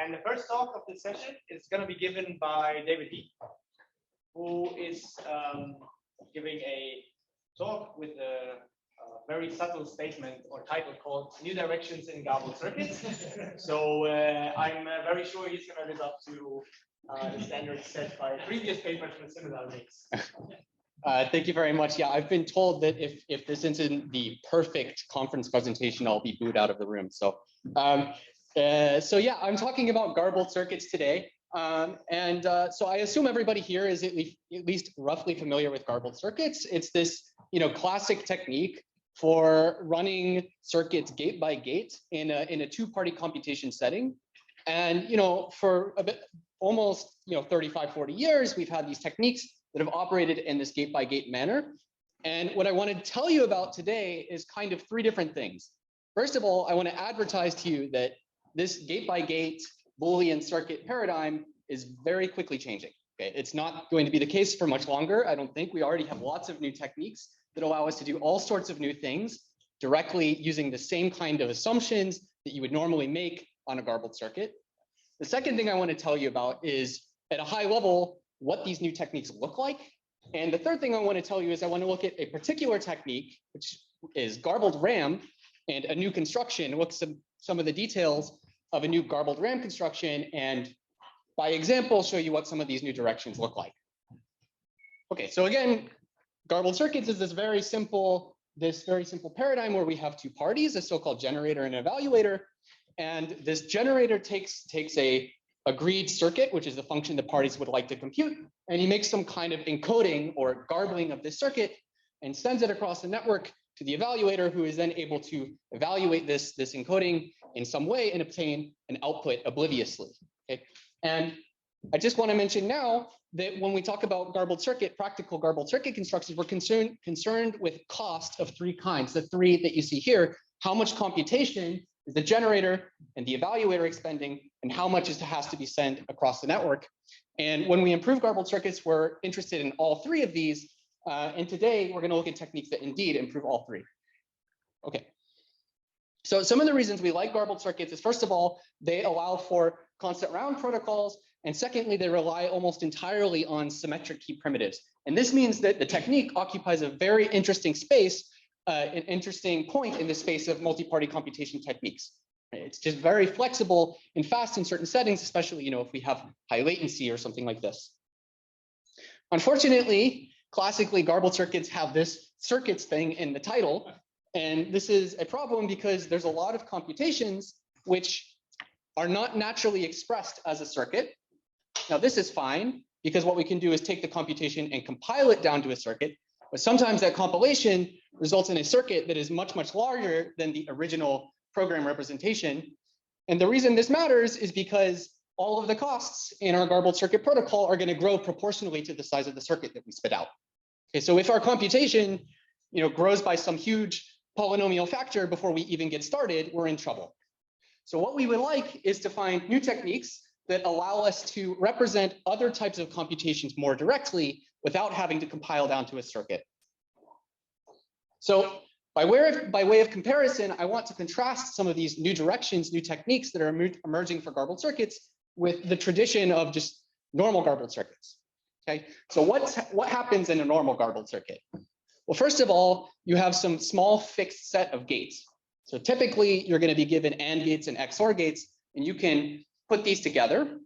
And the first talk of this session is going to be given by David Heath, who is giving a talk with a very subtle statement or title called New Directions in Garbled Circuits. So I'm very sure he's going to live up to the standards set by previous papers with similar links. Thank you very much. Yeah, I've been told that if this isn't the perfect conference presentation, I'll be booed out of the room. So yeah, I'm talking about garbled circuits today. So I assume everybody here is at least roughly familiar with garbled circuits. It's this, classic technique for running circuits gate by gate in a two-party computation setting. And for a bit, almost 35, 40 years, we've had these techniques that have operated in this gate by gate manner. And what I want to tell you about today is kind of three different things. First of all, I want to advertise to you that this gate by gate Boolean circuit paradigm is very quickly changing. Okay, it's not going to be the case for much longer. I don't think. We already have lots of new techniques that allow us to do all sorts of new things directly using the same kind of assumptions that you would normally make on a garbled circuit. The second thing I want to tell you about is, at a high level, what these new techniques look like. And the third thing I want to tell you is I want to look at a particular technique, which is garbled RAM, and a new construction, look at some of the details of a new garbled RAM construction, and by example, show you what some of these new directions look like. Okay, so again, garbled circuits is this very simple paradigm where we have two parties, a so-called generator and an evaluator. And this generator takes a agreed circuit, which is the function the parties would like to compute, and he makes some kind of encoding or garbling of this circuit and sends it across the network to the evaluator, who is then able to evaluate this encoding in some way and obtain an output obliviously. Okay? And I just want to mention now that when we talk about practical garbled circuit constructions, we're concerned with cost of three kinds, the three that you see here. How much computation is the generator and the evaluator expending, and how much has to be sent across the network? And when we improve garbled circuits, we're interested in all three of these. And today we're going to look at techniques that indeed improve all three. Okay. So some of the reasons we like garbled circuits is, first of all, they allow for constant round protocols. And secondly, they rely almost entirely on symmetric key primitives. And this means that the technique occupies a very interesting space, an interesting point in the space of multi-party computation techniques. It's just very flexible and fast in certain settings, especially if we have high latency or something like this. Unfortunately, classically, garbled circuits have this circuits thing in the title. And this is a problem because there's a lot of computations which are not naturally expressed as a circuit. Now, this is fine because what we can do is take the computation and compile it down to a circuit. But sometimes that compilation results in a circuit that is much, much larger than the original program representation. And the reason this matters is because all of the costs in our garbled circuit protocol are going to grow proportionally to the size of the circuit that we spit out. Okay, so if our computation grows by some huge polynomial factor before we even get started, we're in trouble. So what we would like is to find new techniques that allow us to represent other types of computations more directly without having to compile down to a circuit. So by way of comparison, I want to contrast some of these new directions, new techniques that are emerging for garbled circuits with the tradition of just normal garbled circuits. Okay, so what happens in a normal garbled circuit? Well, first of all, you have some small fixed set of gates. So typically, you're going to be given AND gates and XOR gates, and you can put these together.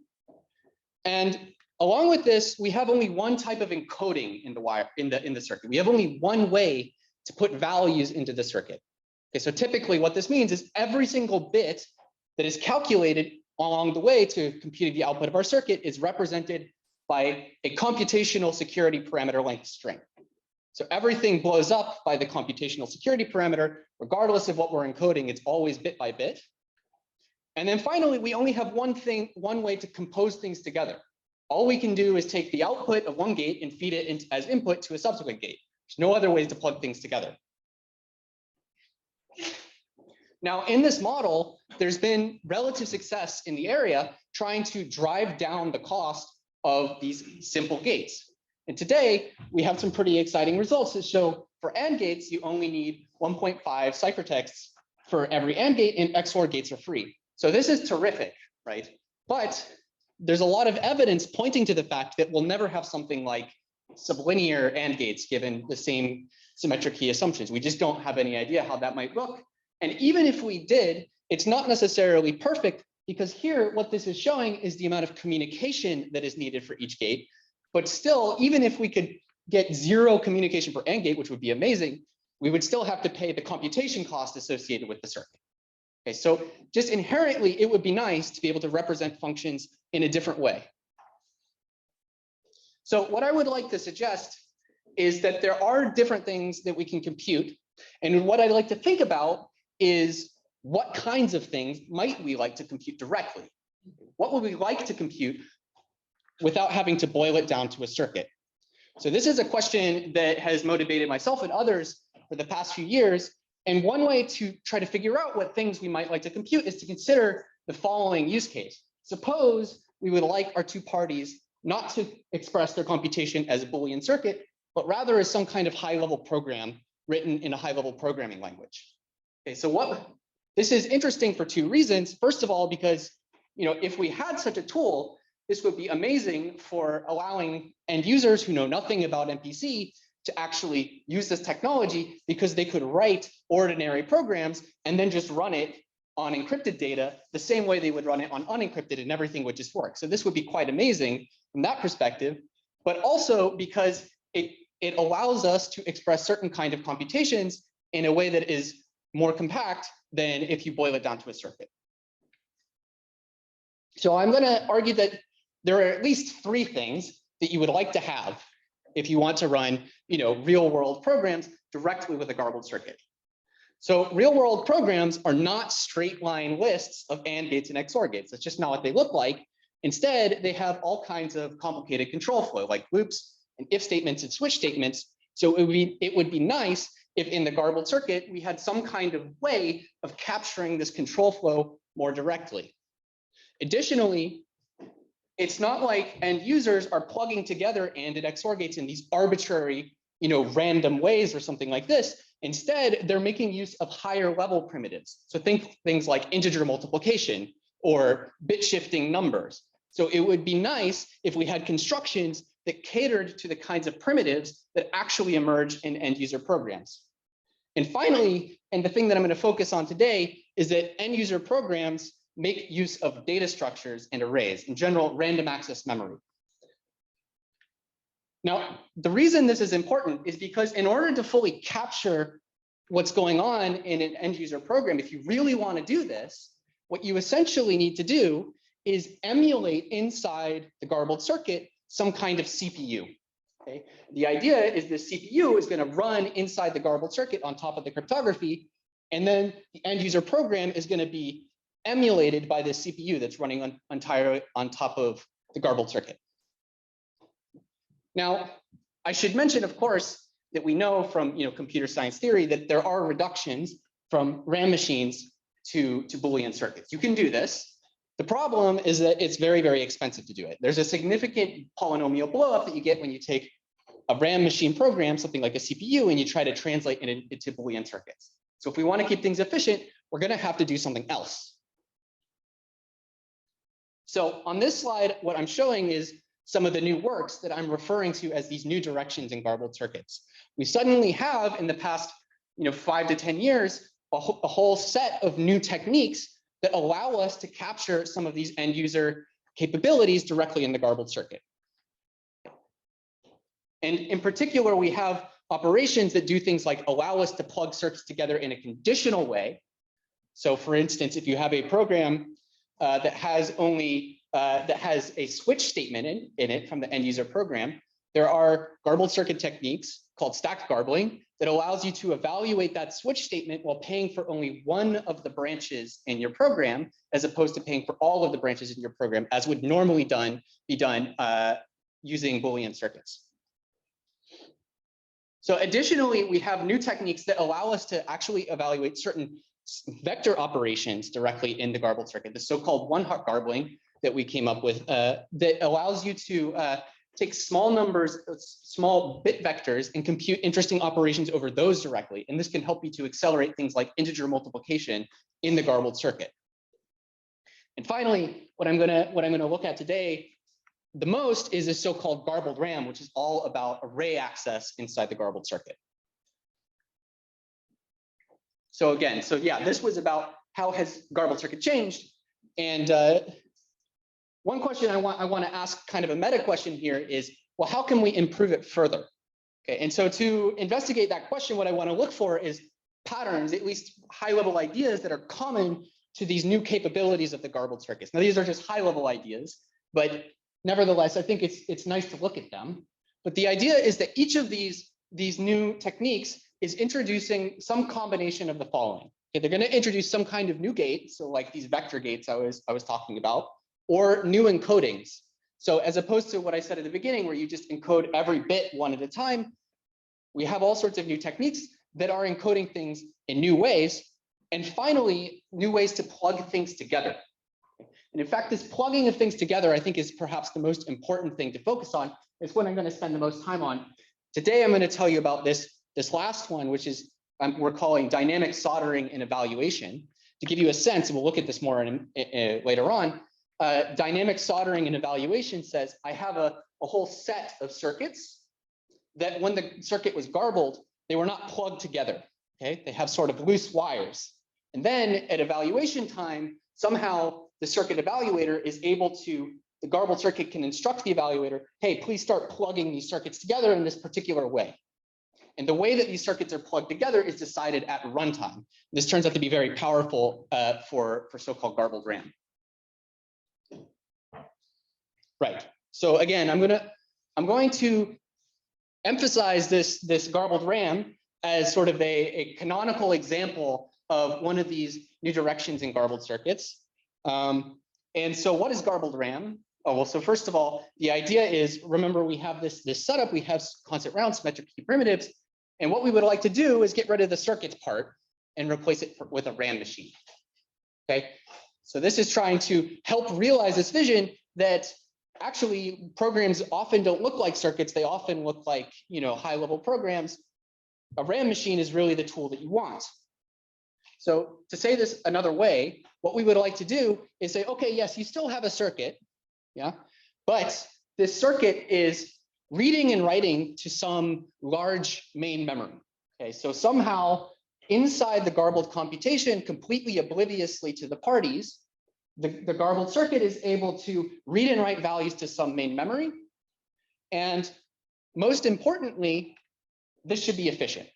And along with this, we have only one type of encoding in the circuit. We have only one way to put values into the circuit. Okay, so typically what this means is every single bit that is calculated along the way to computing the output of our circuit is represented by a computational security parameter length string. So everything blows up by the computational security parameter, regardless of what we're encoding. It's always bit by bit. And then finally, we only have one way to compose things together. All we can do is take the output of one gate and feed it as input to a subsequent gate. There's no other ways to plug things together. Now, in this model, there's been relative success in the area trying to drive down the cost of these simple gates. And today, we have some pretty exciting results that show for AND gates, you only need 1.5 ciphertexts for every AND gate, and XOR gates are free. So this is terrific, right? But there's a lot of evidence pointing to the fact that we'll never have something like sublinear AND gates given the same symmetric key assumptions. We just don't have any idea how that might look. And even if we did, it's not necessarily perfect, because here what this is showing is the amount of communication that is needed for each gate. But still, even if we could get 0 communication per AND gate, which would be amazing, we would still have to pay the computation cost associated with the circuit. Okay, so just inherently, it would be nice to be able to represent functions in a different way. So what I would like to suggest is that there are different things that we can compute. And what I'd like to think about is what kinds of things might we like to compute directly? What would we like to compute without having to boil it down to a circuit? So this is a question that has motivated myself and others for the past few years. And one way to try to figure out what things we might like to compute is to consider the following use case. Suppose we would like our two parties not to express their computation as a Boolean circuit, but rather as some kind of high-level program written in a high-level programming language. Okay, so this is interesting for 2 reasons. First of all, because if we had such a tool, this would be amazing for allowing end users who know nothing about MPC to actually use this technology, because they could write ordinary programs and then just run it on encrypted data the same way they would run it on unencrypted, and everything would just work. So this would be quite amazing from that perspective, but also because it allows us to express certain kind of computations in a way that is more compact than if you boil it down to a circuit. So I'm going to argue that there are at least 3 things that you would like to have if you want to run, real world programs directly with a garbled circuit. So real world programs are not straight line lists of AND gates and XOR gates. That's just not what they look like. Instead, they have all kinds of complicated control flow, like loops and if statements and switch statements. So it would be nice if in the garbled circuit, we had some kind of way of capturing this control flow more directly. Additionally, it's not like end users are plugging together AND and XOR gates in these arbitrary, random ways or something like this. Instead, they're making use of higher level primitives. So think things like integer multiplication or bit shifting numbers. So it would be nice if we had constructions that catered to the kinds of primitives that actually emerge in end user programs. And finally, and the thing that I'm going to focus on today, is that end user programs make use of data structures and arrays, in general, random access memory. Now, the reason this is important is because in order to fully capture what's going on in an end user program, if you really want to do this, what you essentially need to do is emulate inside the garbled circuit some kind of CPU. Okay? The idea is this CPU is going to run inside the garbled circuit on top of the cryptography, and then the end user program is going to be emulated by this CPU that's running entirely on top of the garbled circuit. Now, I should mention, of course, that we know from computer science theory that there are reductions from RAM machines to Boolean circuits. You can do this. The problem is that it's very, very expensive to do it. There's a significant polynomial blowup that you get when you take a RAM machine program, something like a CPU, and you try to translate it into Boolean circuits. So if we want to keep things efficient, we're going to have to do something else. So on this slide, what I'm showing is some of the new works that I'm referring to as these new directions in garbled circuits. We suddenly have, in the past 5 to 10 years, a whole set of new techniques that allow us to capture some of these end user capabilities directly in the garbled circuit. And in particular, we have operations that do things like allow us to plug circuits together in a conditional way. So for instance, if you have a program that has a switch statement in it from the end user program, there are garbled circuit techniques called stacked garbling that allows you to evaluate that switch statement while paying for only one of the branches in your program, as opposed to paying for all of the branches in your program, as would normally be done using Boolean circuits. So additionally, we have new techniques that allow us to actually evaluate certain vector operations directly in the garbled circuit, the so-called one-hot garbling that we came up with, that allows you to take small numbers, small bit vectors, and compute interesting operations over those directly. And this can help you to accelerate things like integer multiplication in the garbled circuit. And finally, what I'm gonna look at today the most is a so-called garbled RAM, which is all about array access inside the garbled circuit. So again, yeah, this was about how has garbled circuit changed. And one question I want to ask, kind of a meta question here, is, well, how can we improve it further? Okay, and so to investigate that question, what I want to look for is patterns, at least high-level ideas that are common to these new capabilities of the garbled circuits. Now, these are just high-level ideas, but nevertheless, I think it's nice to look at them. But the idea is that each of these new techniques is introducing some combination of the following. Okay, they're going to introduce some kind of new gate, so like these vector gates I was talking about, or new encodings. So as opposed to what I said at the beginning, where you just encode every bit one at a time, we have all sorts of new techniques that are encoding things in new ways. And finally, new ways to plug things together. And in fact, this plugging of things together, I think, is perhaps the most important thing to focus on. It's what I'm going to spend the most time on. Today, I'm going to tell you about this last one, which is we're calling dynamic soldering and evaluation. To give you a sense, and we'll look at this more later on, dynamic soldering and evaluation says I have a whole set of circuits that when the circuit was garbled, they were not plugged together. Okay, they have sort of loose wires. And then at evaluation time, somehow the circuit evaluator is able to, the garbled circuit can instruct the evaluator, hey, please start plugging these circuits together in this particular way. And the way that these circuits are plugged together is decided at runtime. This turns out to be very powerful for so-called garbled RAM. Right. So again, I'm going to emphasize this garbled RAM as sort of a canonical example of one of these new directions in garbled circuits. And so what is garbled RAM? Oh, well, so first of all, the idea is, remember, we have this setup, we have constant round symmetric key primitives, and what we would like to do is get rid of the circuits part and replace it with a RAM machine. Okay, so this is trying to help realize this vision that actually programs often don't look like circuits, they often look like, you know, high-level programs. A RAM machine is really the tool that you want. So to say this another way, what we would like to do is say, okay, yes, you still have a circuit, yeah, but this circuit is reading and writing to some large main memory. Okay, so somehow inside the garbled computation, completely obliviously to the parties, the garbled circuit is able to read and write values to some main memory. And most importantly, this should be efficient.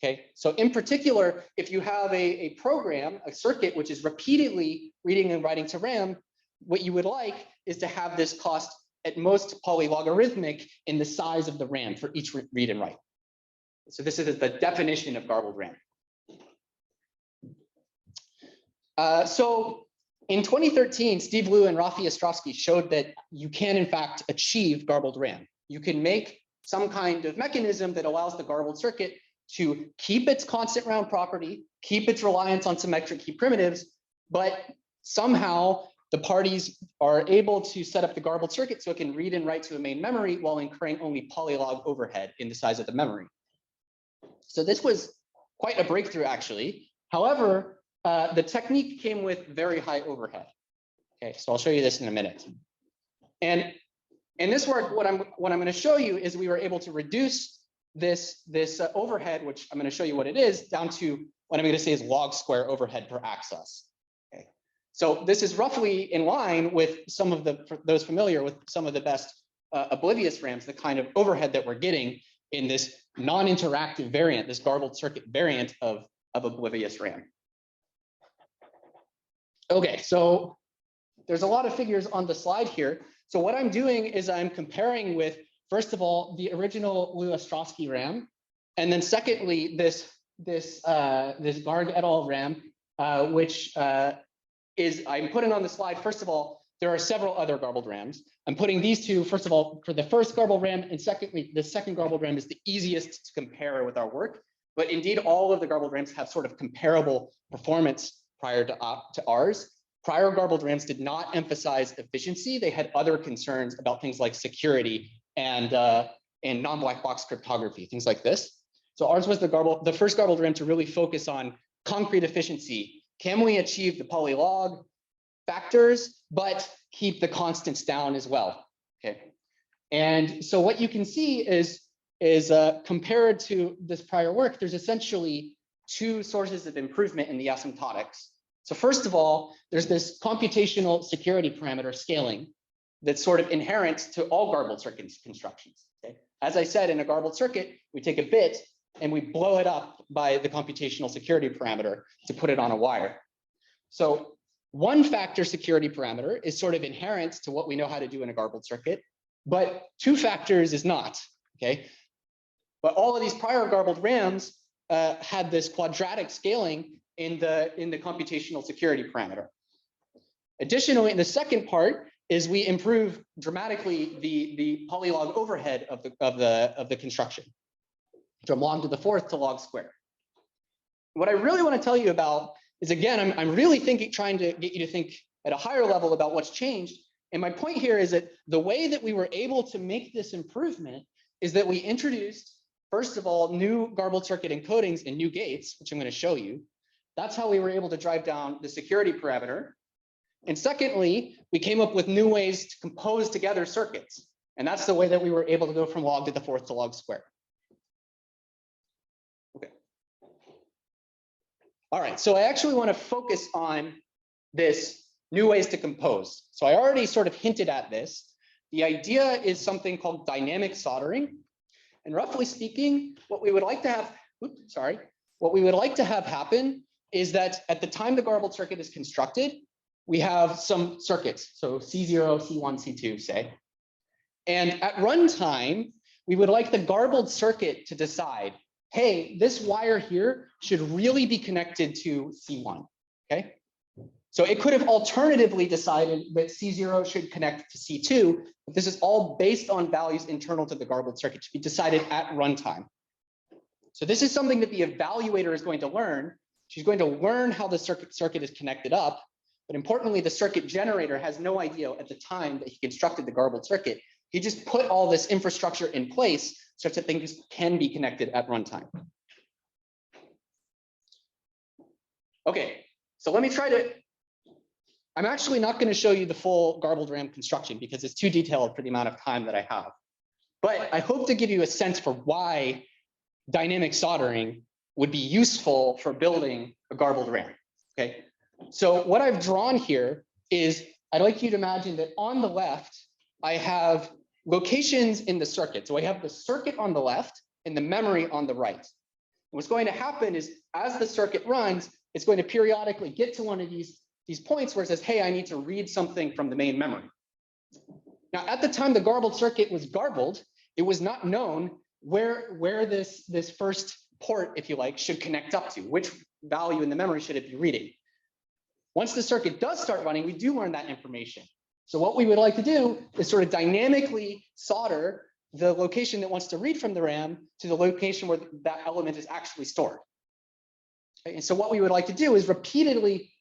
Okay, so in particular, if you have a program, a circuit, which is repeatedly reading and writing to RAM, what you would like is to have this cost at most polylogarithmic in the size of the RAM for each read and write. So this is the definition of garbled RAM. So in 2013, Steve Liu and Rafi Ostrovsky showed that you can, in fact, achieve garbled RAM. You can make some kind of mechanism that allows the garbled circuit to keep its constant round property, keep its reliance on symmetric key primitives, but somehow the parties are able to set up the garbled circuit so it can read and write to a main memory while incurring only polylog overhead in the size of the memory. So this was quite a breakthrough, actually. However, the technique came with very high overhead. Okay, so I'll show you this in a minute. And in this work, what I'm going to show you is we were able to reduce this overhead, which I'm going to show you what it is, down to what I'm going to say is log square overhead per access. Okay, so this is roughly in line with some of for those familiar with some of the best oblivious RAMs, the kind of overhead that we're getting in this non-interactive variant, this garbled circuit variant of oblivious RAM. Okay, so there's a lot of figures on the slide here. So what I'm doing is I'm comparing with, first of all, the original Liu-Ostrovsky RAM, and then secondly, this Garg et al. RAM, which is, I'm putting on the slide, first of all, there are several other garbled RAMs. I'm putting these two, first of all, for the first garbled RAM, and secondly, the second garbled RAM is the easiest to compare with our work. But indeed, all of the garbled RAMs have sort of comparable performance prior to ours. Prior garbled RAMs did not emphasize efficiency. They had other concerns about things like security and non-black box cryptography, things like this. So ours was the first garbled RAM to really focus on concrete efficiency. Can we achieve the polylog? factors, but keep the constants down as well. Okay. And so what you can see is compared to this prior work, there's essentially two sources of improvement in the asymptotics. So first of all, there's this computational security parameter scaling that's sort of inherent to all garbled circuit constructions. Okay? As I said, in a garbled circuit, we take a bit and we blow it up by the computational security parameter to put it on a wire. So one factor security parameter is sort of inherent to what we know how to do in a garbled circuit, but two factors is not. Okay. But all of these prior garbled RAMs had this quadratic scaling in the computational security parameter. Additionally, in the second part is we improve dramatically the polylog overhead of the construction from log to the fourth to log squared. What I really want to tell you about is, again, I'm really trying to get you to think at a higher level about what's changed. And my point here is that the way that we were able to make this improvement is that we introduced, first of all, new garbled circuit encodings and new gates, which I'm going to show you. That's how we were able to drive down the security parameter. And secondly, we came up with new ways to compose together circuits. And that's the way that we were able to go from log to the fourth to log squared. Okay. All right, so I actually want to focus on this new ways to compose. So I already sort of hinted at this. The idea is something called dynamic soldering. And roughly speaking, what we would like to have happen is that at the time the garbled circuit is constructed, we have some circuits, so C0, C1, C2, say. And at runtime, we would like the garbled circuit to decide, hey, this wire here should really be connected to C1, okay? So it could have alternatively decided that C0 should connect to C2, but this is all based on values internal to the garbled circuit to be decided at runtime. So this is something that the evaluator is going to learn. She's going to learn how the circuit is connected up, but importantly, the circuit generator has no idea at the time that he constructed the garbled circuit. He just put all this infrastructure in place such that things can be connected at runtime. Okay, so let me try to, I'm actually not going to show you the full garbled RAM construction because it's too detailed for the amount of time that I have. But I hope to give you a sense for why dynamic soldering would be useful for building a garbled RAM. Okay, so what I've drawn here is, I'd like you to imagine that on the left, I have locations in the circuit. So I have the circuit on the left and the memory on the right. What's going to happen is, as the circuit runs, it's going to periodically get to one of these points where it says, hey, I need to read something from the main memory. Now, at the time the garbled circuit was garbled, it was not known where this first port, if you like, should connect up to, which value in the memory should it be reading. Once the circuit does start running, we do learn that information. So what we would like to do is sort of dynamically solder the location that wants to read from the RAM to the location where that element is actually stored. Okay, and so what we would like to do is repeatedly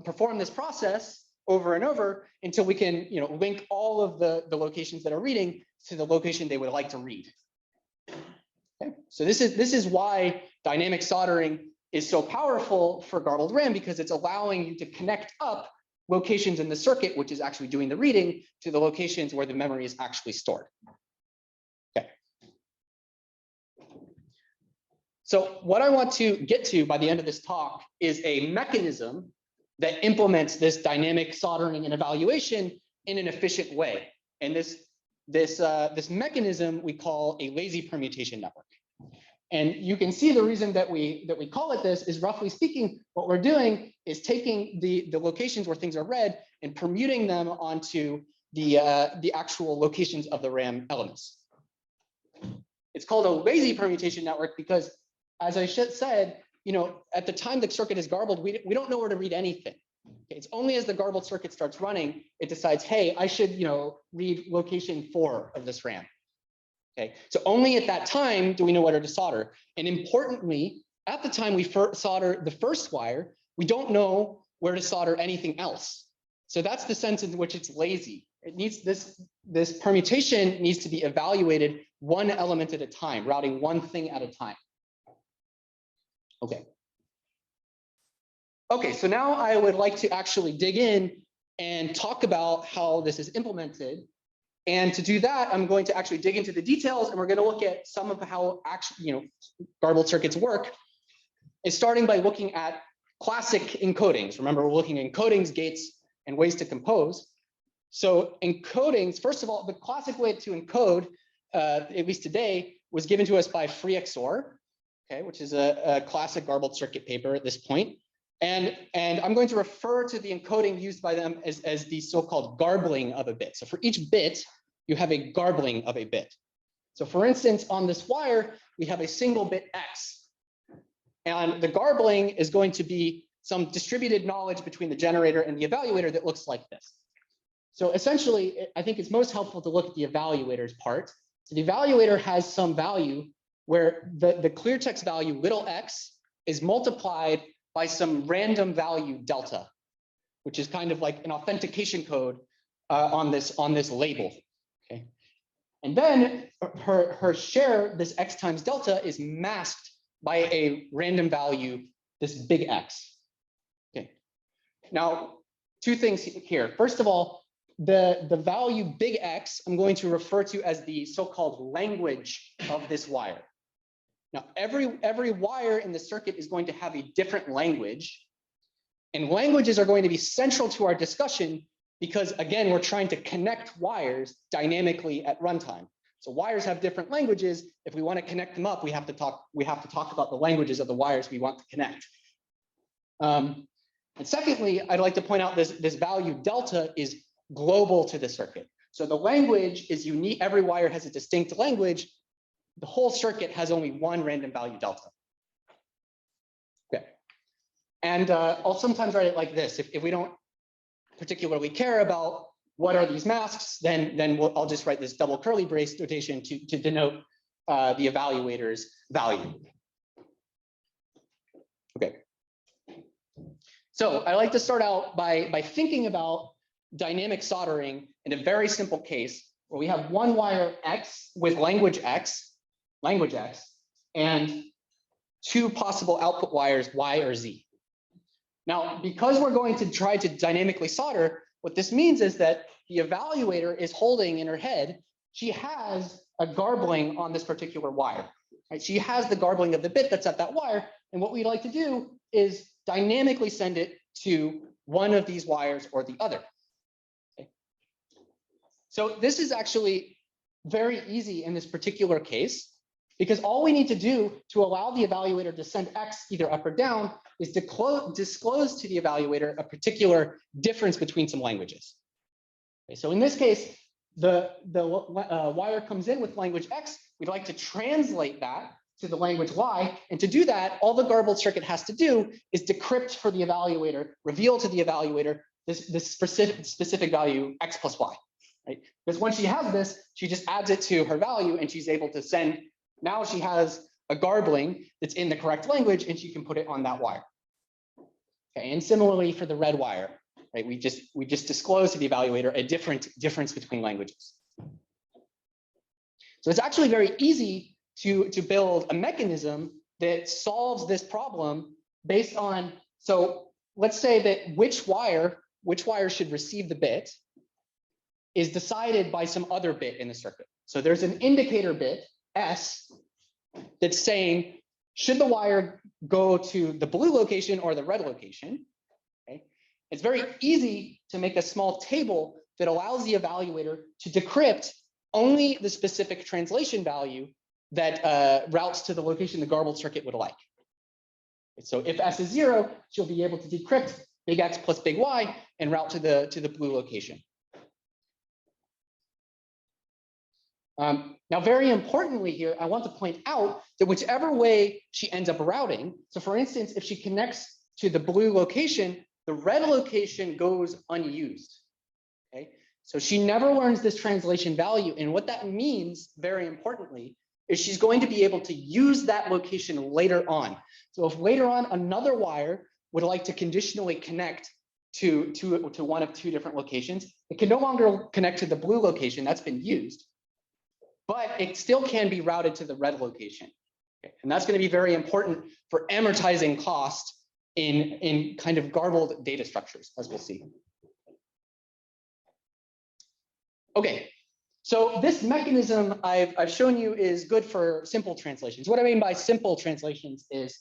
perform this process over and over until we can, link all of the locations that are reading to the location they would like to read. Okay, so this is why dynamic soldering is so powerful for garbled RAM, because it's allowing you to connect up locations in the circuit, which is actually doing the reading, to the locations where the memory is actually stored. Okay. So what I want to get to by the end of this talk is a mechanism that implements this dynamic soldering and evaluation in an efficient way. And this mechanism we call a lazy permutation network. And you can see the reason that we call it this is, roughly speaking, what we're doing is taking the locations where things are read and permuting them onto the actual locations of the RAM elements. It's called a lazy permutation network because, as I said, at the time the circuit is garbled, we don't know where to read anything. Okay, it's only as the garbled circuit starts running, it decides, hey, I should read location 4 of this RAM. Okay, so only at that time do we know where to solder. And importantly, at the time we solder the first wire, we don't know where to solder anything else. So that's the sense in which it's lazy. It needs this permutation needs to be evaluated one element at a time, routing one thing at a time. Okay. Okay, so now I would like to actually dig in and talk about how this is implemented. And to do that, I'm going to actually dig into the details, and we're going to look at some of how actually, garbled circuits work. And starting by looking at classic encodings. Remember, we're looking at encodings, gates, and ways to compose. So encodings, first of all, the classic way to encode, at least today, was given to us by FreeXOR, okay, which is a classic garbled circuit paper at this point. And I'm going to refer to the encoding used by them as the so-called garbling of a bit. So for each bit, you have a garbling of a bit. So for instance, on this wire, we have a single bit X. And the garbling is going to be some distributed knowledge between the generator and the evaluator that looks like this. So essentially, I think it's most helpful to look at the evaluator's part. So the evaluator has some value where the clear text value, little x, is multiplied by some random value delta, which is kind of like an authentication code on this label. Okay, and then her share, this x times delta, is masked by a random value, this big X. Okay. Now, two things here. First of all, the value big X, I'm going to refer to as the so-called language of this wire. Now, every wire in the circuit is going to have a different language, and languages are going to be central to our discussion because, again, we're trying to connect wires dynamically at runtime. So wires have different languages. If we want to connect them up, we have to talk about the languages of the wires we want to connect. And secondly, I'd like to point out this value delta is global to the circuit. So the language is unique. Every wire has a distinct language. The whole circuit has only one random value delta. Okay. And I'll sometimes write it like this. If we don't particularly care about what are these masks, then I'll just write this double curly brace notation to denote the evaluator's value. Okay. So I like to start out by thinking about dynamic soldering in a very simple case where we have one wire X with language X, and two possible output wires Y or Z. Now, because we're going to try to dynamically solder, what this means is that the evaluator is holding in her head, she has a garbling on this particular wire. Right? She has the garbling of the bit that's at that wire. And what we'd like to do is dynamically send it to one of these wires or the other. Okay. So this is actually very easy in this particular case, because all we need to do to allow the evaluator to send X either up or down is to disclose to the evaluator a particular difference between some languages. Okay, so in this case, the wire comes in with language X. We'd like to translate that to the language Y. And to do that, all the garbled circuit has to do is decrypt for the evaluator, reveal to the evaluator this specific value X plus Y. Right? Because once she has this, she just adds it to her value and she's able to send. Now she has a garbling that's in the correct language and she can put it on that wire. Okay, and similarly for the red wire, right? We just disclose to the evaluator a difference between languages. So it's actually very easy to build a mechanism that solves this problem based on, so let's say that which wire should receive the bit is decided by some other bit in the circuit. So there's an indicator bit, S, that's saying, should the wire go to the blue location or the red location? Okay. It's very easy to make a small table that allows the evaluator to decrypt only the specific translation value that routes to the location the garbled circuit would like. So if S is 0, she'll be able to decrypt big X plus big Y and route to the blue location. Now, very importantly here, I want to point out that whichever way she ends up routing, so for instance, if she connects to the blue location, the red location goes unused. Okay, so she never learns this translation value. And what that means, very importantly, is she's going to be able to use that location later on. So if later on another wire would like to conditionally connect to one of two different locations, it can no longer connect to the blue location that's been used, but it still can be routed to the red location. Okay. And that's going to be very important for amortizing cost in kind of garbled data structures, as we'll see. Okay, so this mechanism I've shown you is good for simple translations. What I mean by simple translations is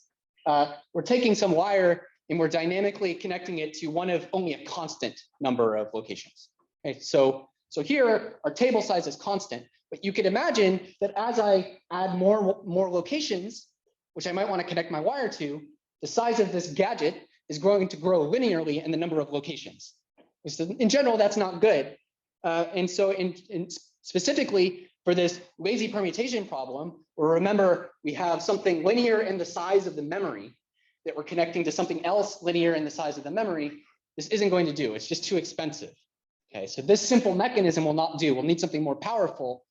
we're taking some wire and we're dynamically connecting it to one of only a constant number of locations. Okay, so here our table size is constant, but you could imagine that as I add more locations, which I might want to connect my wire to, the size of this gadget is going to grow linearly in the number of locations. So in general, that's not good. And so specifically for this lazy permutation problem, where remember we have something linear in the size of the memory that we're connecting to something else linear in the size of the memory, this isn't going to do. It's just too expensive. Okay, so this simple mechanism will not do. We'll need something more powerful.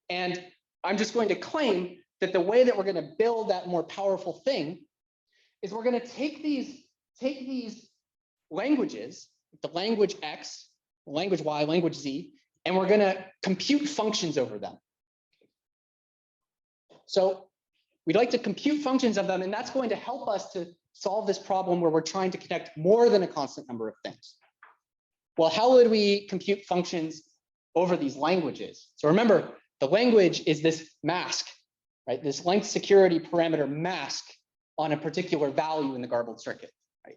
And I'm just going to claim that the way that we're going to build that more powerful thing is we're going to take these languages, the language X, language Y, language Z, and we're going to compute functions over them. So we'd like to compute functions of them, and that's going to help us to solve this problem where we're trying to connect more than a constant number of things. Well, how would we compute functions over these languages? So remember, the language is this mask, right? This length security parameter mask on a particular value in the garbled circuit, right?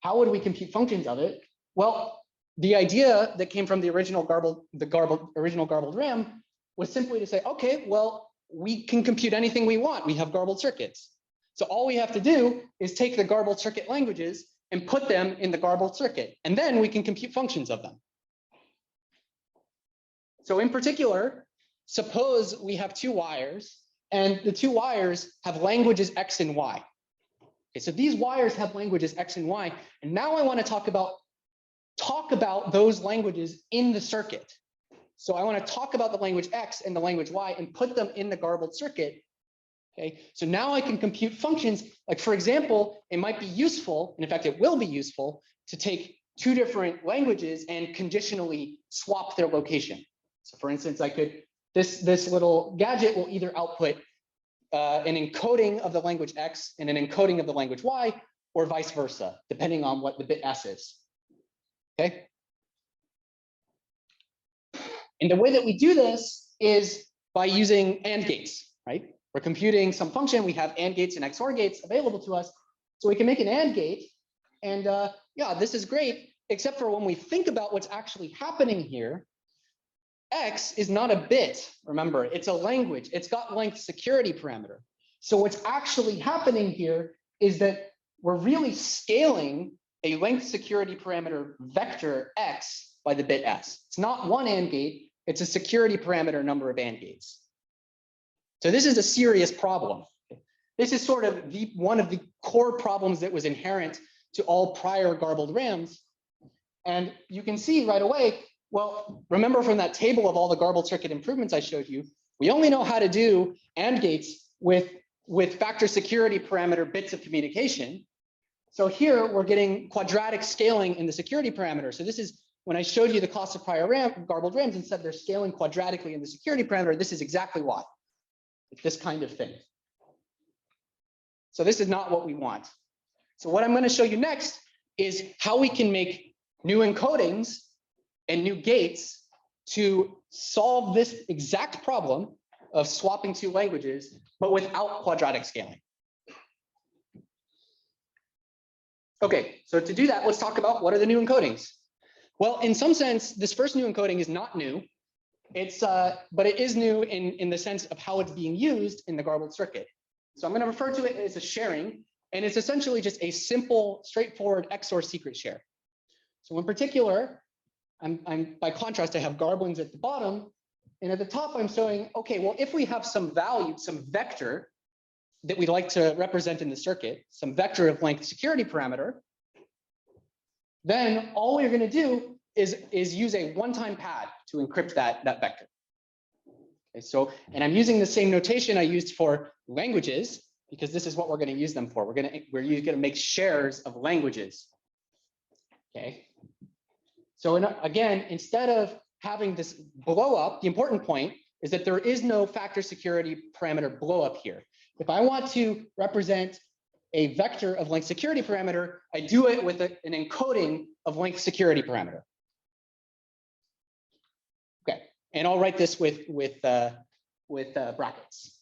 How would we compute functions of it? Well, the idea that came from the original garbled RAM was simply to say, okay, well, we can compute anything we want. We have garbled circuits. So all we have to do is take the garbled circuit languages and put them in the garbled circuit, and then we can compute functions of them. So in particular, suppose we have two wires, and the two wires have languages X and Y. Okay, so these wires have languages X and Y, and now I want to talk about those languages in the circuit. So I want to talk about the language X and the language Y and put them in the garbled circuit. Okay, so now I can compute functions. Like, for example, it might be useful, and in fact, it will be useful to take two different languages and conditionally swap their location. So for instance, I could, this little gadget will either output an encoding of the language X and an encoding of the language Y, or vice versa, depending on what the bit S is. Okay. And the way that we do this is by using AND gates, right? We're computing some function. We have AND gates and XOR gates available to us. So we can make an AND gate. And yeah, this is great, except for when we think about what's actually happening here, X is not a bit. Remember, it's a language. It's got length security parameter. So what's actually happening here is that we're really scaling a length security parameter vector X by the bit S. It's not one AND gate. It's a security parameter number of AND gates. So this is a serious problem. This is sort of one of the core problems that was inherent to all prior garbled RAMs. And you can see right away, well, remember from that table of all the garbled circuit improvements I showed you, we only know how to do AND gates with factor security parameter bits of communication. So here we're getting quadratic scaling in the security parameter. So this is when I showed you the cost of prior garbled RAMs and said they're scaling quadratically in the security parameter, this is exactly why. It's this kind of thing. So this is not what we want. So what I'm going to show you next is how we can make new encodings and new gates to solve this exact problem of swapping two languages, but without quadratic scaling. Okay, so to do that, let's talk about what are the new encodings. Well, in some sense, this first new encoding is not new. It's but it is new in the sense of how it's being used in the garbled circuit. So I'm going to refer to it as a sharing, and it's essentially just a simple, straightforward XOR secret share. So in particular, by contrast, I have garblings at the bottom, and at the top, I'm showing, okay, well, if we have some value, some vector that we'd like to represent in the circuit, some vector of length security parameter, then all we're going to do is use a one-time pad to encrypt that vector. Okay, so, and I'm using the same notation I used for languages because this is what we're going to use them for. We're going to make shares of languages. Okay. So again, instead of having this blow up, the important point is that there is no factor security parameter blow up here. If I want to represent a vector of length security parameter, I do it with an encoding of length security parameter. Okay, and I'll write this with brackets.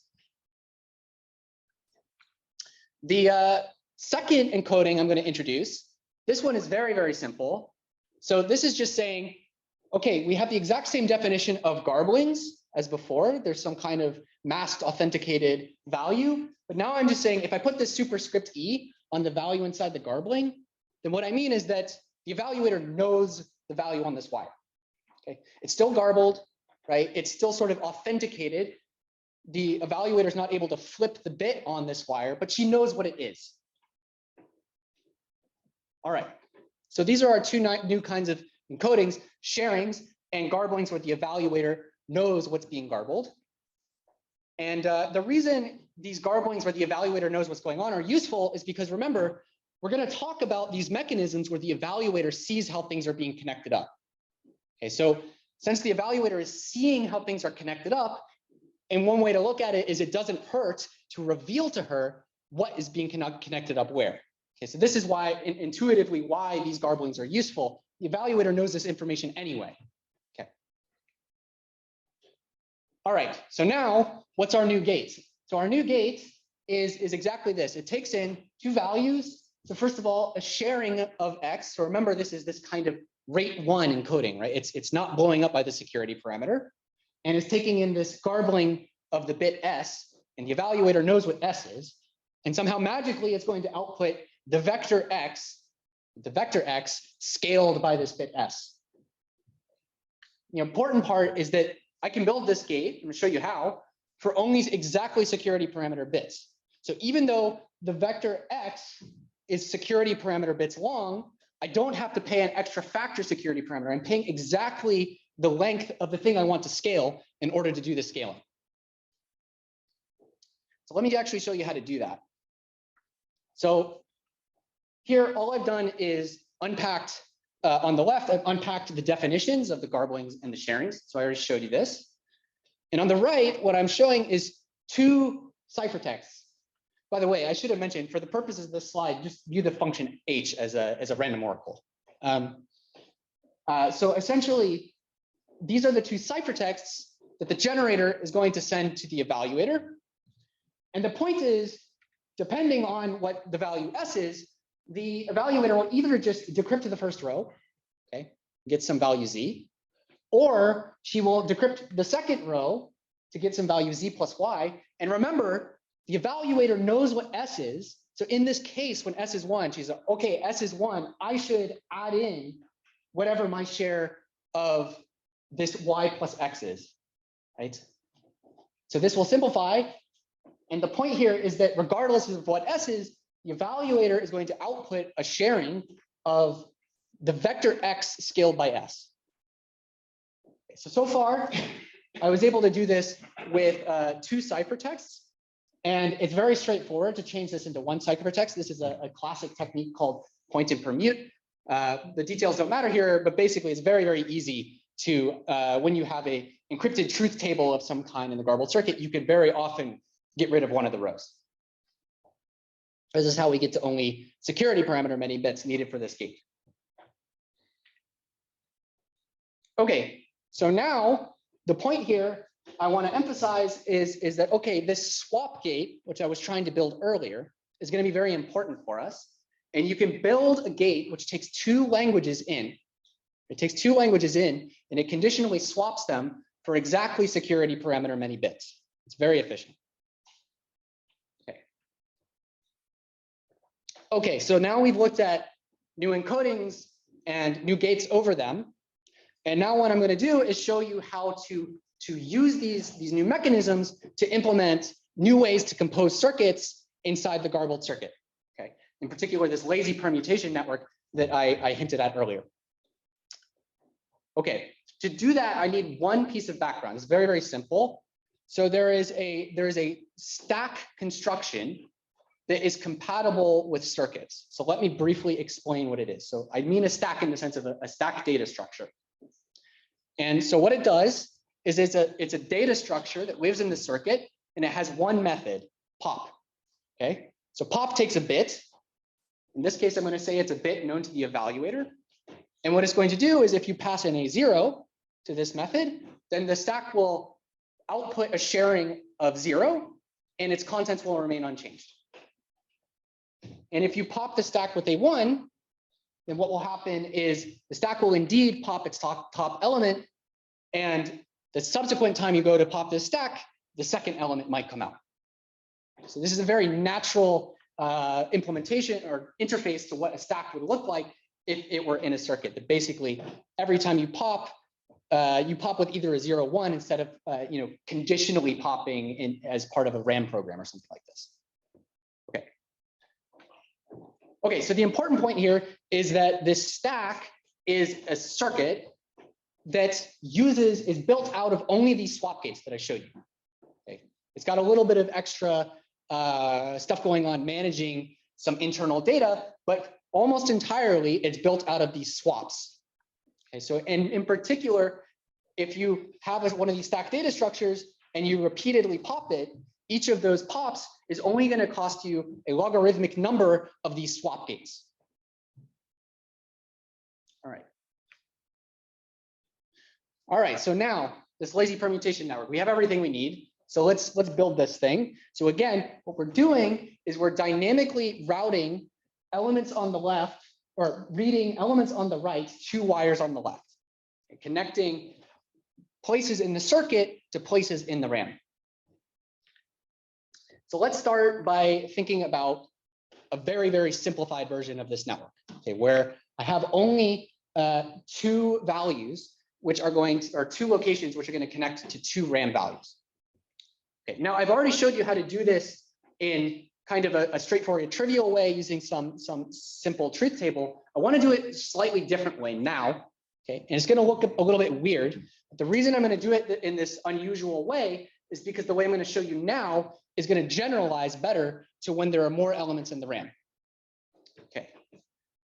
The second encoding I'm going to introduce, this one is very, very simple. So this is just saying, okay, we have the exact same definition of garblings as before. There's some kind of masked authenticated value. But now I'm just saying, if I put this superscript E on the value inside the garbling, then what I mean is that the evaluator knows the value on this wire. Okay, it's still garbled, right? It's still sort of authenticated. The evaluator is not able to flip the bit on this wire, but she knows what it is. All right, so these are our two new kinds of encodings, sharings and garblings, where the evaluator knows what's being garbled. And the reason these garblings where the evaluator knows what's going on are useful is because, remember, we're going to talk about these mechanisms where the evaluator sees how things are being connected up. Okay, so since the evaluator is seeing how things are connected up, and one way to look at it is it doesn't hurt to reveal to her what is being connected up where. Okay, so this is why, intuitively, why these garblings are useful. The evaluator knows this information anyway. Okay. All right, so now what's our new gate? So our new gate is exactly this. It takes in two values. So first of all, a sharing of X. So remember, this is this kind of rate 1 encoding, right? It's not blowing up by the security parameter. And it's taking in this garbling of the bit S, and the evaluator knows what S is. And somehow magically, it's going to output the vector X scaled by this bit S. The important part is that I can build this gate, I'm going to show you how, for only exactly security parameter bits. So even though the vector X is security parameter bits long, I don't have to pay an extra factor security parameter. I'm paying exactly the length of the thing I want to scale in order to do the scaling. So let me actually show you how to do that. So here, all I've done is unpacked, on the left, I've unpacked the definitions of the garblings and the sharings. So I already showed you this. And on the right, what I'm showing is two ciphertexts. By the way, I should have mentioned, for the purposes of this slide, just view the function H as a random oracle. So essentially, these are the two ciphertexts that the generator is going to send to the evaluator. And the point is, depending on what the value S is, the evaluator will either just decrypt to the first row, okay, get some value Z, or she will decrypt the second row to get some value Z plus Y. And remember, the evaluator knows what S is. So in this case, when S is 1, she's like, okay, S is 1, I should add in whatever my share of this Y plus X is, right? So this will simplify. And the point here is that regardless of what S is, the evaluator is going to output a sharing of the vector X scaled by S. So far, I was able to do this with two ciphertexts. And it's very straightforward to change this into one ciphertext. This is a classic technique called point and permute. The details don't matter here, but basically it's very, very easy to, when you have a encrypted truth table of some kind in the garbled circuit, you can very often get rid of one of the rows. This is how we get to only security parameter many bits needed for this gate. Okay, so now the point here I want to emphasize is that, okay, this swap gate, which I was trying to build earlier, is going to be very important for us. And you can build a gate which takes two languages in. It takes two languages in, and it conditionally swaps them for exactly security parameter many bits. It's very efficient. Okay, so now we've looked at new encodings and new gates over them. And now what I'm going to do is show you how to use these new mechanisms to implement new ways to compose circuits inside the garbled circuit. Okay, in particular, this lazy permutation network that I hinted at earlier. Okay, to do that, I need one piece of background. It's very, very simple. So there is a stack construction that is compatible with circuits. So let me briefly explain what it is. So I mean a stack in the sense of a stack data structure. And so what it does is it's a data structure that lives in the circuit, and it has one method, pop. Okay, So pop takes a bit. In this case, I'm going to say it's a bit known to the evaluator. And what it's going to do is if you pass in a 0 to this method, then the stack will output a sharing of 0 and its contents will remain unchanged. And if you pop the stack with a 1, then what will happen is the stack will indeed pop its top element, and the subsequent time you go to pop this stack, the second element might come out. So this is a very natural implementation or interface to what a stack would look like if it were in a circuit. That basically every time you pop with either a 0, 1 instead of conditionally popping in as part of a RAM program or something like this. Okay, so the important point here is that this stack is a circuit that is built out of only these swap gates that I showed you. Okay. It's got a little bit of extra stuff going on managing some internal data, but almost entirely it's built out of these swaps. Okay, so in particular, if you have one of these stack data structures and you repeatedly pop it, each of those pops is only going to cost you a logarithmic number of these swap gates. All right, so now this lazy permutation network, we have everything we need. So let's build this thing. So again, what we're doing is we're dynamically routing elements on the left or reading elements on the right to wires on the left, and connecting places in the circuit to places in the RAM. So let's start by thinking about a very, very simplified version of this network, okay, where I have only two values, which are two locations which are going to connect to two RAM values. Okay, now I've already showed you how to do this in kind of a straightforward, trivial way using some simple truth table. I want to do it a slightly different way now, okay, and it's going to look a little bit weird. But the reason I'm going to do it in this unusual way is because the way I'm going to show you now is going to generalize better to when there are more elements in the RAM. Okay,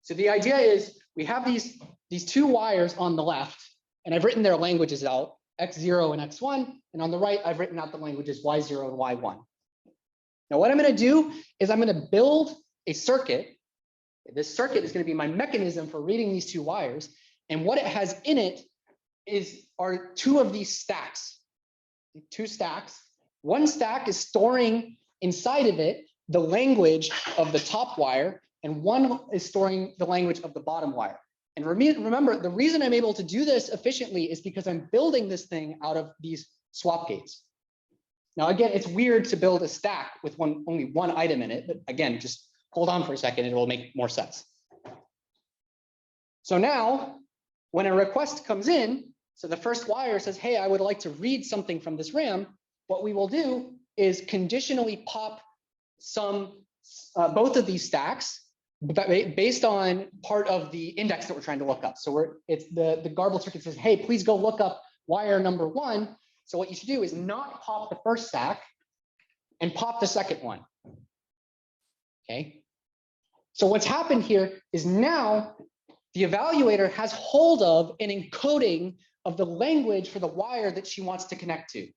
so the idea is we have these two wires on the left, and I've written their languages out, x0 and x1, and on the right, I've written out the languages y0 and y1. Now, what I'm going to do is I'm going to build a circuit. This circuit is going to be my mechanism for reading these two wires, and what it has in it are two of these stacks. Two stacks. One stack is storing inside of it the language of the top wire, and one is storing the language of the bottom wire. And remember, the reason I'm able to do this efficiently is because I'm building this thing out of these swap gates. Now, again, it's weird to build a stack with only one item in it, but again, just hold on for a second, it will make more sense. So now, when a request comes in, so the first wire says, hey, I would like to read something from this RAM, what we will do is conditionally pop both of these stacks based on part of the index that we're trying to look up. So the garbled circuit says, hey, please go look up wire number 1. So what you should do is not pop the first stack and pop the second one. Okay. So what's happened here is now the evaluator has hold of an encoding of the language for the wire that she wants to connect to.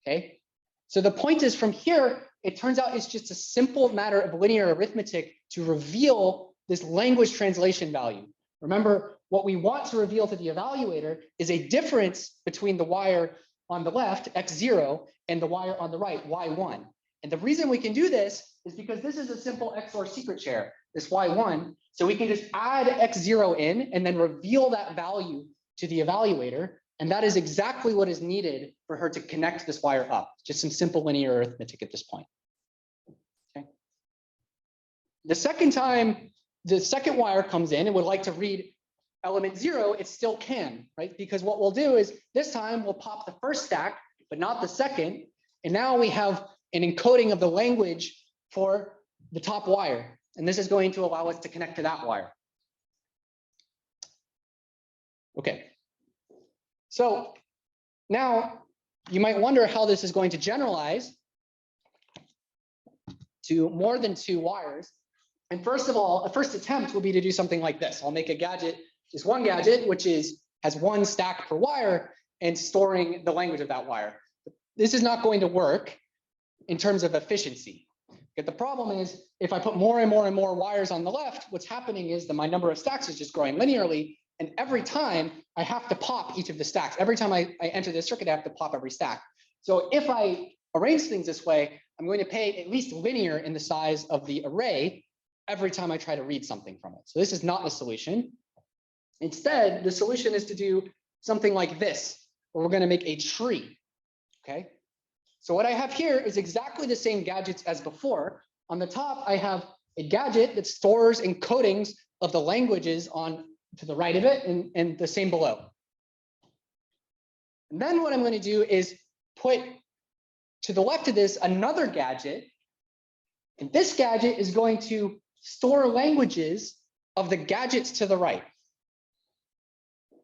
Okay. So the point is, from here, it turns out it's just a simple matter of linear arithmetic to reveal this language translation value. Remember, what we want to reveal to the evaluator is a difference between the wire on the left, x0, and the wire on the right, y1. And the reason we can do this is because this is a simple XOR secret share, this y1. So we can just add x0 in and then reveal that value to the evaluator. And that is exactly what is needed for her to connect this wire up. Just some simple linear arithmetic at this point. Okay. The second time the second wire comes in and would like to read element 0, it still can, right? Because what we'll do is this time we'll pop the first stack, but not the second. And now we have an encoding of the language for the top wire. And this is going to allow us to connect to that wire. Okay. So now you might wonder how this is going to generalize to more than two wires. And first of all, a first attempt will be to do something like this. I'll make a gadget, just one gadget, which has one stack per wire and storing the language of that wire. This is not going to work in terms of efficiency. But the problem is, if I put more and more and more wires on the left, what's happening is that my number of stacks is just growing linearly. And every time I have to pop each of the stacks. Every time I enter this circuit, I have to pop every stack. So if I arrange things this way, I'm going to pay at least linear in the size of the array every time I try to read something from it. So this is not a solution. Instead, the solution is to do something like this, where we're going to make a tree. Okay. So what I have here is exactly the same gadgets as before. On the top, I have a gadget that stores encodings of the languages on to the right of it, and the same below. And then what I'm going to do is put to the left of this another gadget. And this gadget is going to store languages of the gadgets to the right.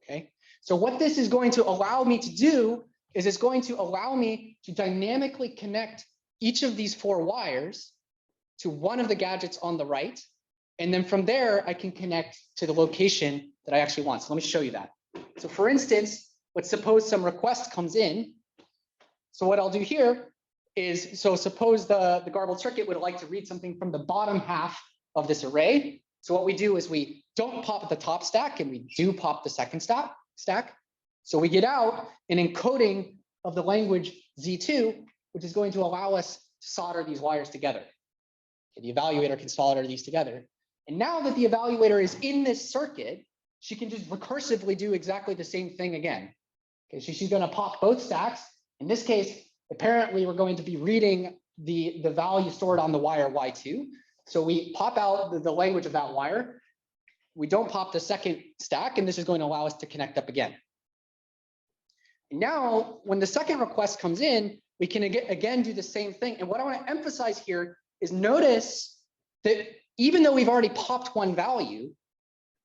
Okay. So what this is going to allow me to do is it's going to allow me to dynamically connect each of these 4 wires to one of the gadgets on the right. And then from there, I can connect to the location that I actually want. So let me show you that. So for instance, let's suppose some request comes in. So what I'll do here is, so suppose the garbled circuit would like to read something from the bottom half of this array. So what we do is we don't pop the top stack and we do pop the second stack. So we get out an encoding of the language Z2, which is going to allow us to solder these wires together. The evaluator can solder these together. And now that the evaluator is in this circuit, she can just recursively do exactly the same thing again. Okay, so she's going to pop both stacks. In this case, apparently we're going to be reading the value stored on the wire Y2. So we pop out the language of that wire. We don't pop the second stack, and this is going to allow us to connect up again. Now, when the second request comes in, we can again do the same thing. And what I want to emphasize here is notice that even though we've already popped one value,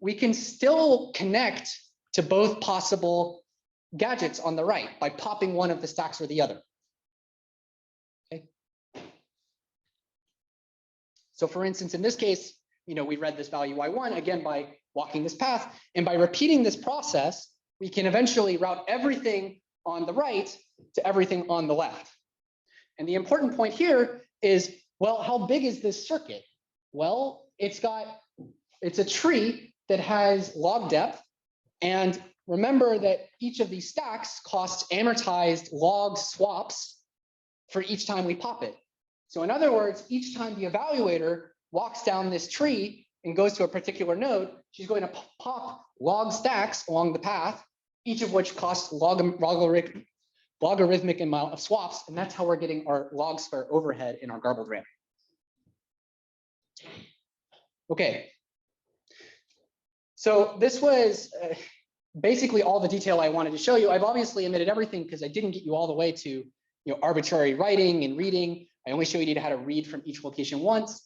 we can still connect to both possible gadgets on the right by popping one of the stacks or the other. Okay. So for instance, in this case, we read this value Y1 again by walking this path, and by repeating this process, we can eventually route everything on the right to everything on the left. And the important point here is, well, how big is this circuit? Well, it's a tree that has log depth. And remember that each of these stacks costs amortized log swaps for each time we pop it. So in other words, each time the evaluator walks down this tree and goes to a particular node, she's going to pop log stacks along the path, each of which costs logarithmic amount of swaps. And that's how we're getting our log square overhead in our garbled RAM. Okay. So this was basically all the detail I wanted to show you. I've obviously omitted everything because I didn't get you all the way to arbitrary writing and reading. I only showed you how to read from each location once.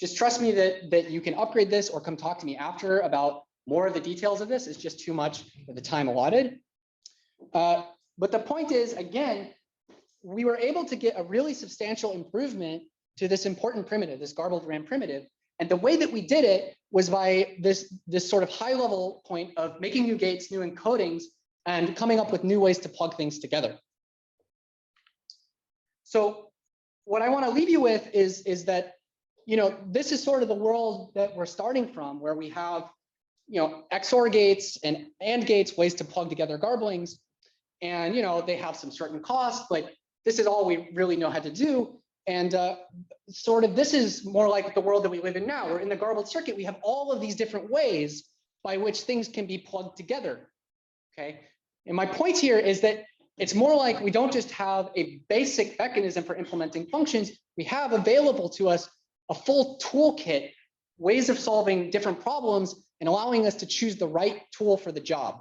Just trust me that you can upgrade this or come talk to me after about more of the details of this. It's just too much for the time allotted. But the point is, again, we were able to get a really substantial improvement to this important primitive, this garbled RAM primitive. And the way that we did it was by this sort of high level point of making new gates, new encodings, and coming up with new ways to plug things together. So what I want to leave you with is that, this is sort of the world that we're starting from, where we have, XOR gates and AND gates, ways to plug together garblings. And, they have some certain costs, but this is all we really know how to do. And sort of this is more like the world that we live in now. We're in the garbled circuit. We have all of these different ways by which things can be plugged together. Okay. And my point here is that it's more like we don't just have a basic mechanism for implementing functions. We have available to us a full toolkit, ways of solving different problems and allowing us to choose the right tool for the job.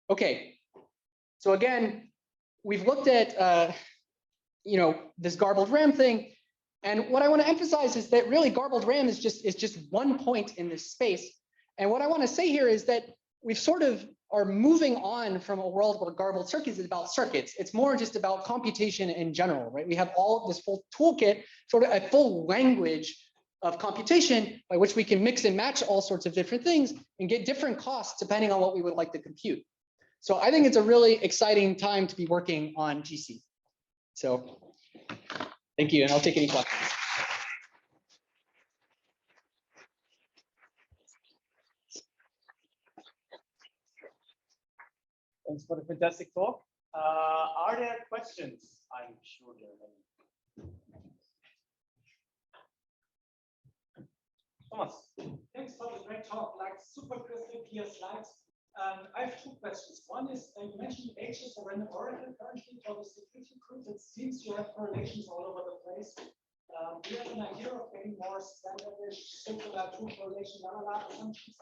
Okay. So again, we've looked at this garbled RAM thing. And what I want to emphasize is that really garbled RAM is just one point in this space. And what I want to say here is that we've sort of are moving on from a world where garbled circuits is about circuits. It's more just about computation in general, right? We have all of this full toolkit, sort of a full language of computation by which we can mix and match all sorts of different things and get different costs depending on what we would like to compute. So I think it's a really exciting time to be working on GC. So thank you, and I'll take any questions. Thanks for the fantastic talk. Are there questions? I'm sure there are many. Thomas. Thanks for the great talk, like super crystal clear slides. I have two questions. One is, you mentioned H is a random oracle currently for the security group. It seems you have correlations all over the place. Do you have an idea of getting more standardish, circular true correlation, assumptions?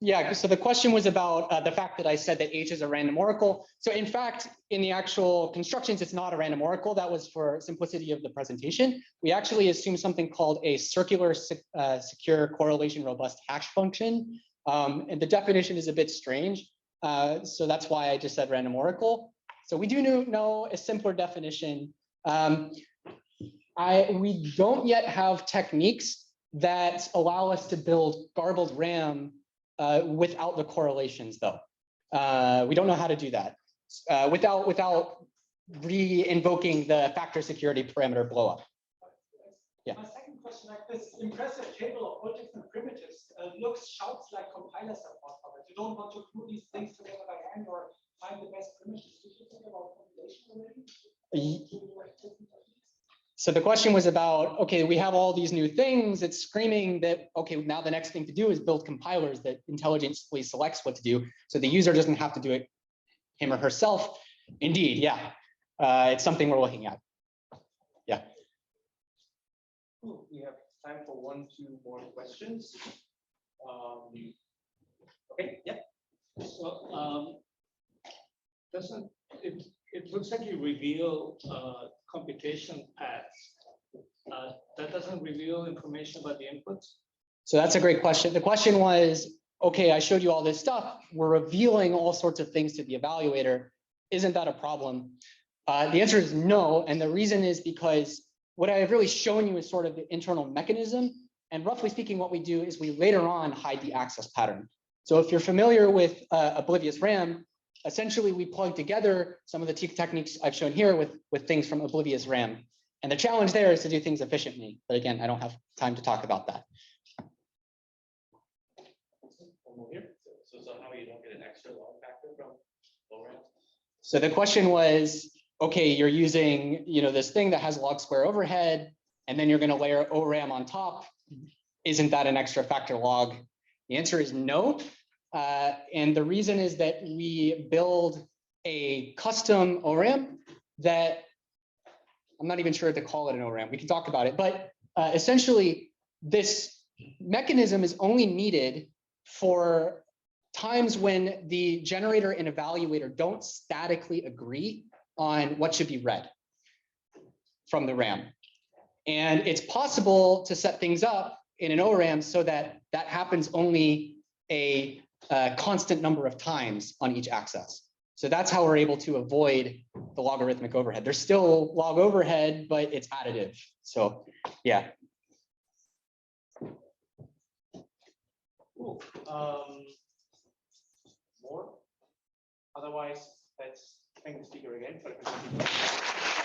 Yeah, so the question was about the fact that I said that H is a random oracle. So in fact, in the actual constructions, it's not a random oracle. That was for simplicity of the presentation. We actually assume something called a circular secure correlation robust hash function. And the definition is a bit strange. So that's why I just said random oracle. So we do know a simpler definition. We don't yet have techniques that allow us to build garbled RAM without the correlations, though. We don't know how to do that without re-invoking the factor security parameter blowup. Yeah. My second question, like this impressive table of all different primitives, shouts like compiler support for it. You don't want to glue these things together by hand or find the best primitives. Did you think about compilation already? So the question was about, okay, we have all these new things. It's screaming that, okay, now the next thing to do is build compilers that intelligently selects what to do. So the user doesn't have to do it him or herself. Indeed, yeah. It's something we're looking at. Yeah. We have time for 1, 2 more questions. Okay, yeah. So doesn't it looks like you reveal computation paths. That doesn't reveal information about the inputs? So that's a great question. The question was, okay, I showed you all this stuff. We're revealing all sorts of things to the evaluator. Isn't that a problem? The answer is no. And the reason is because what I have really shown you is sort of the internal mechanism. And roughly speaking, what we do is we later on hide the access pattern. So if you're familiar with oblivious RAM, essentially we plug together some of the techniques I've shown here with things from oblivious RAM. And the challenge there is to do things efficiently. But again, I don't have time to talk about that. So somehow you don't get an extra log factor from low RAM? So the question was, okay, you're using this thing that has log square overhead, and then you're going to layer ORAM on top. Isn't that an extra factor log? The answer is no. And the reason is that we build a custom ORAM that I'm not even sure to call it an ORAM. We can talk about it, but essentially this mechanism is only needed for times when the generator and evaluator don't statically agree on what should be read from the RAM. And it's possible to set things up in an ORAM so that that happens only a constant number of times on each access. So that's how we're able to avoid the logarithmic overhead. There's still log overhead, but it's additive. So yeah. Cool. More? Otherwise, let's thank the speaker again for the presentation.